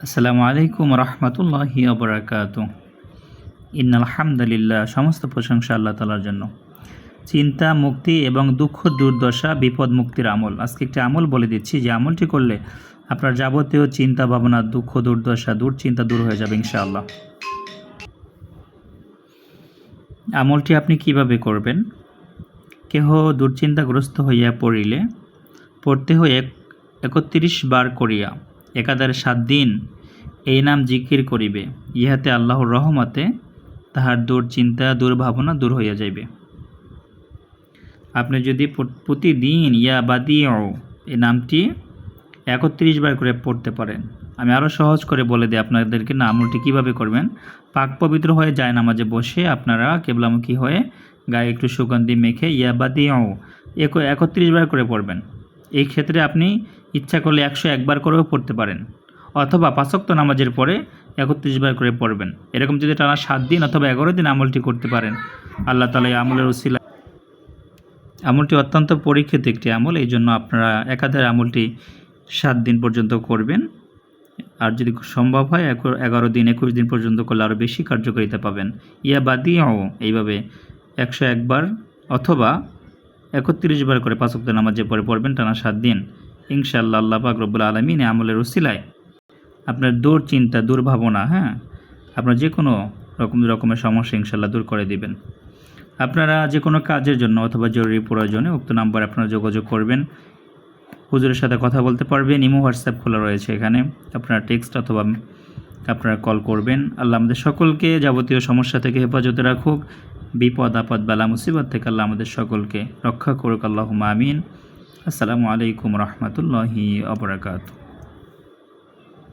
আসসালামু আলাইকুম রহমতুল্লাহি ওবরাকাতু। ইন্নাল হামদুলিল্লাহ, সমস্ত প্রশংসা আল্লাহ তাআলার জন্য। চিন্তা মুক্তি এবং দুঃখ দুর্দশা বিপদ মুক্তির আমল। আজকে একটি আমল বলে দিচ্ছি, যে আমলটি করলে আপনার যাবতীয় চিন্তা ভাবনা, দুঃখ দুর্দশা, দুশ্চিন্তা দূর হয়ে যাবে ইনশাআল্লাহ। আমলটি আপনি কিভাবে করবেন? কেহ দুশ্চিন্তাগ্রস্ত হইয়া পড়িলে পড়তে হয় ৩১ বার করিয়া একাধারে ৭ দিন এই নাম জিকির করিবে। ইহাতে আল্লাহর রহমতে তাহার দুশ্চিন্তা দুর্ভাবনা দূর হইয়া যাইবে। আপনি যদি প্রতিদিন ইয়া বাদিউ এই নামটি ৩১ বার করে পড়তে পারেন। আমি আরও সহজ করে বলে দিই আপনাদেরকে না, আমলটি কীভাবে করবেন। পাক পবিত্র হয়ে যায় নামাজে বসে আপনারা কেবলামুখী হয়ে গায়ে একটু সুগন্ধি মেখে ইয়া বাদিউ ৩১ বার করে পড়বেন। এই ক্ষেত্রে আপনি ইচ্ছা করলে ১০১ বার করেও পড়তে পারেন, অথবা ৫ ওয়াক্ত নামাজের পরে ৩১ বার করে পড়বেন। এরকম যদি টানা ৭ দিন অথবা ১১ দিন আমলটি করতে পারেন, আল্লাহ তাআলা এই আমলের উসিলা। আমলটি অত্যন্ত পরীক্ষিত একটি আমল, এই জন্য আপনারা একাধারে আমলটি ৭ দিন পর্যন্ত করবেন। আর যদি সম্ভব হয় ১১ দিন ২১ দিন পর্যন্ত করলে আরও বেশি কার্যকারিতা পাবেন। ইয়া বাদিউ এইভাবে ১০১ বার অথবা ৩১ বার করে ৫ ওয়াক্ত নামাজের পরে পড়বেন টানা ৭ দিন। ইনশাআল্লাহ আল্লাহ পাক রব্বুল আলামিন এই আমলের উসিলায় আপনার দুশ্চিন্তা দুর্ভাবনা, আপনার যে কোনো রকমের সমস্যা ইনশাআল্লাহ দূর করে দিবেন। আপনারা যে কোনো কাজের জন্য অথবা জরুরি প্রয়োজনে উক্ত নাম্বারে আপনারা যোগাযোগ করবেন। হুজুরের সাথে কথা বলতে পারবেন। ইমো হোয়াটসঅ্যাপ খোলা রয়েছে, এখানে আপনারা টেক্সট অথবা আপনারা কল করবেন। আল্লাহ আমাদের সকলকে যাবতীয় সমস্যা থেকে হেফাজতে রাখুক, বিপদ আপদ বালা মুসিবত থেকে আল্লাহ আমাদের সকলকে রক্ষা করুক। আল্লাহুম্মা আমিন। আসসালামু আলাইকুম রহমতুল্লাহি ওয়া বারাকাতুহু।